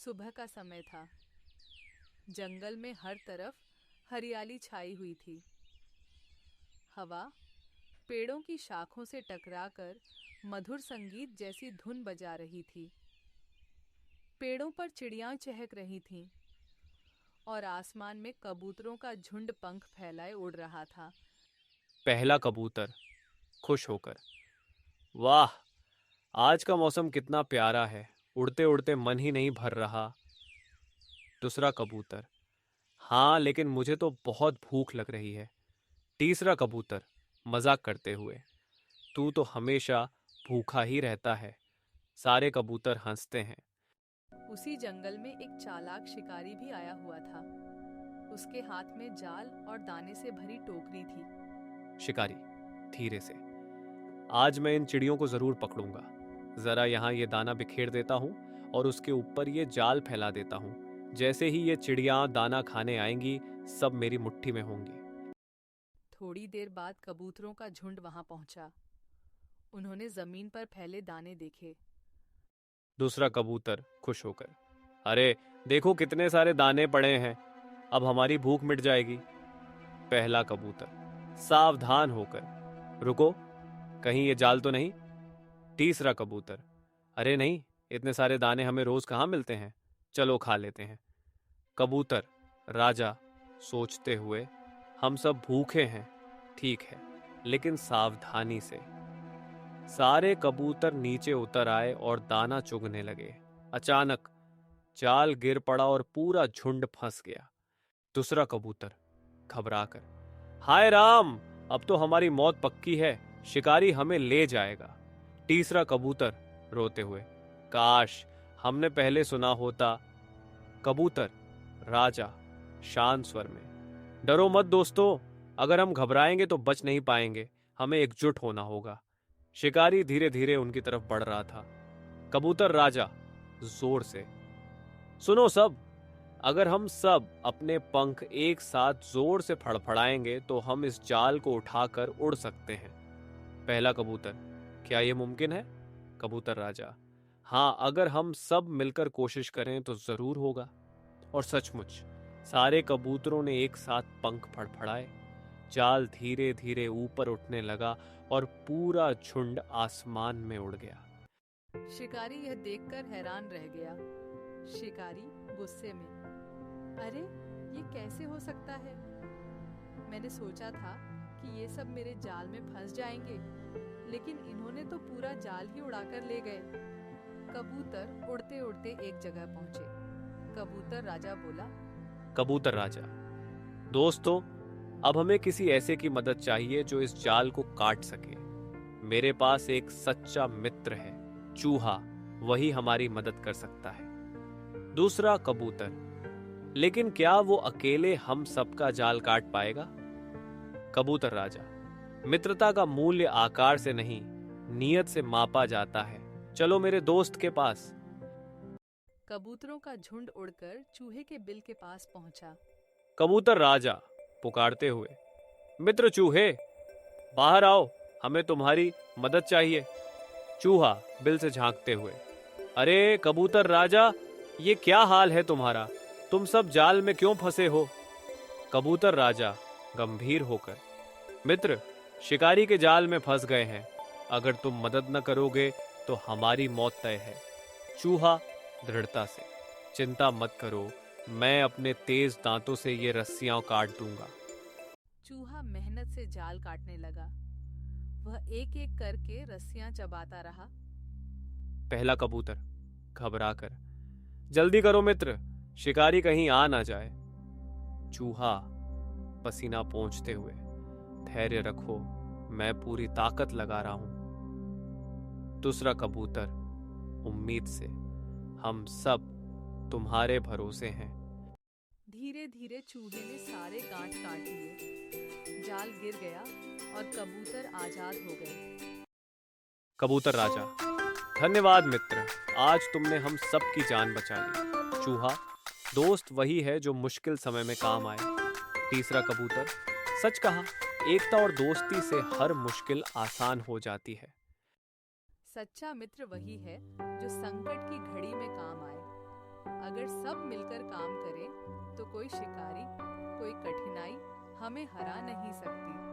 सुबह का समय था। जंगल में हर तरफ हरियाली छाई हुई थी। हवा पेड़ों की शाखों से टकराकर मधुर संगीत जैसी धुन बजा रही थी। पेड़ों पर चिड़ियां चहक रही थीं और आसमान में कबूतरों का झुंड पंख फैलाए उड़ रहा था। पहला कबूतर खुश होकर, वाह, आज का मौसम कितना प्यारा है, उड़ते उड़ते मन ही नहीं भर रहा। दूसरा कबूतर, हाँ लेकिन मुझे तो बहुत भूख लग रही है। तीसरा कबूतर मजाक करते हुए, तू तो हमेशा भूखा ही रहता है। सारे कबूतर हंसते हैं। उसी जंगल में एक चालाक शिकारी भी आया हुआ था। उसके हाथ में जाल और दाने से भरी टोकरी थी। शिकारी धीरे से, आज मैं इन चिड़ियों को जरूर पकड़ूंगा। जरा यहाँ ये दाना बिखेर देता हूँ और उसके ऊपर ये जाल फैला देता हूँ। जैसे ही ये चिड़ियाँ दाना खाने आएंगी, सब मेरी मुट्ठी में होंगी। थोड़ी देर बाद कबूतरों का झुंड वहां पहुंचा। उन्होंने जमीन पर फैले दाने देखे। दूसरा कबूतर खुश होकर, अरे देखो कितने सारे दाने पड़े हैं, अब हमारी भूख मिट जाएगी। पहला कबूतर सावधान होकर, रुको, कहीं ये जाल तो नहीं। तीसरा कबूतर, अरे नहीं, इतने सारे दाने हमें रोज कहाँ मिलते हैं, चलो खा लेते हैं। कबूतर राजा सोचते हुए, हम सब भूखे हैं, ठीक है, लेकिन सावधानी से। सारे कबूतर नीचे उतर आए और दाना चुगने लगे। अचानक जाल गिर पड़ा और पूरा झुंड फंस गया। दूसरा कबूतर घबराकर, हाय राम, अब तो हमारी मौत पक्की है, शिकारी हमें ले जाएगा। तीसरा कबूतर रोते हुए, काश हमने पहले सुना होता। कबूतर राजा शांत स्वर में, डरो मत दोस्तों, अगर हम घबराएंगे तो बच नहीं पाएंगे, हमें एकजुट होना होगा। शिकारी धीरे धीरे उनकी तरफ बढ़ रहा था। कबूतर राजा जोर से, सुनो सब, अगर हम सब अपने पंख एक साथ जोर से फड़फड़ाएंगे तो हम इस जाल को उठाकर उड़ सकते हैं। पहला कबूतर, क्या यह मुमकिन है? कबूतर राजा, हाँ, अगर हम सब मिलकर कोशिश करें तो जरूर होगा। और सचमुच सारे कबूतरों ने एक साथ पंख फड़फड़ाए। जाल धीरे धीरे ऊपर उठने लगा और पूरा झुंड आसमान में उड़ गया। शिकारी यह देखकर हैरान रह गया। शिकारी गुस्से में, अरे ये कैसे हो सकता है? मैंने सोचा था कि ये सब मेरे जाल में फंस जाएंगे, लेकिन इन्होंने तो पूरा जाल ही उड़ाकर ले गए। कबूतर उड़ते उड़ते एक जगह पहुंचे। कबूतर राजा बोला, कबूतर राजा, दोस्तों, अब हमें किसी ऐसे की मदद चाहिए जो इस जाल को काट सके। मेरे पास एक सच्चा मित्र है, चूहा, वही हमारी मदद कर सकता है। दूसरा कबूतर, लेकिन क्या वो अकेले हम सबका जाल काट पाएगा? कबूतर राजा, मित्रता का मूल्य आकार से नहीं, नियत से मापा जाता है, चलो मेरे दोस्त के पास। कबूतरों का झुंड उड़कर चूहे के बिल के पास पहुंचा। कबूतर राजा पुकारते हुए, मित्र चूहे, बाहर आओ, हमें तुम्हारी मदद चाहिए। चूहा बिल से झांकते हुए, अरे कबूतर राजा, ये क्या हाल है तुम्हारा, तुम सब जाल में क्यों फंसे हो? कबूतर राजा गंभीर होकर, मित्र, शिकारी के जाल में फंस गए हैं, अगर तुम मदद न करोगे तो हमारी मौत तय है। चूहा दृढ़ता से, चिंता मत करो, मैं अपने तेज दांतों से ये रस्सियां काट दूंगा। चूहा मेहनत से जाल काटने लगा। वह एक एक करके रस्सियां चबाता रहा। पहला कबूतर घबराकर, जल्दी करो मित्र, शिकारी कहीं आ ना जाए। चूहा पसीना पोंछते हुए, धैर्य रखो, मैं पूरी ताकत लगा रहा हूं। दूसरा कबूतर उम्मीद से, हम सब तुम्हारे भरोसे हैं। धीरे धीरे चूहे ने सारे गांठ काट लिए। जाल गिर गया और कबूतर आजाद हो गए। कबूतर राजा, धन्यवाद मित्र, आज तुमने हम सब की जान बचा ली। चूहा, दोस्त वही है जो मुश्किल समय में काम आए। तीसरा कबूतर, सच कहा, एकता और दोस्ती से हर मुश्किल आसान हो जाती है। सच्चा मित्र वही है जो संकट की घड़ी में काम आए। अगर अगर सब मिलकर काम करें तो कोई शिकारी, कोई कठिनाई हमें हरा नहीं सकती।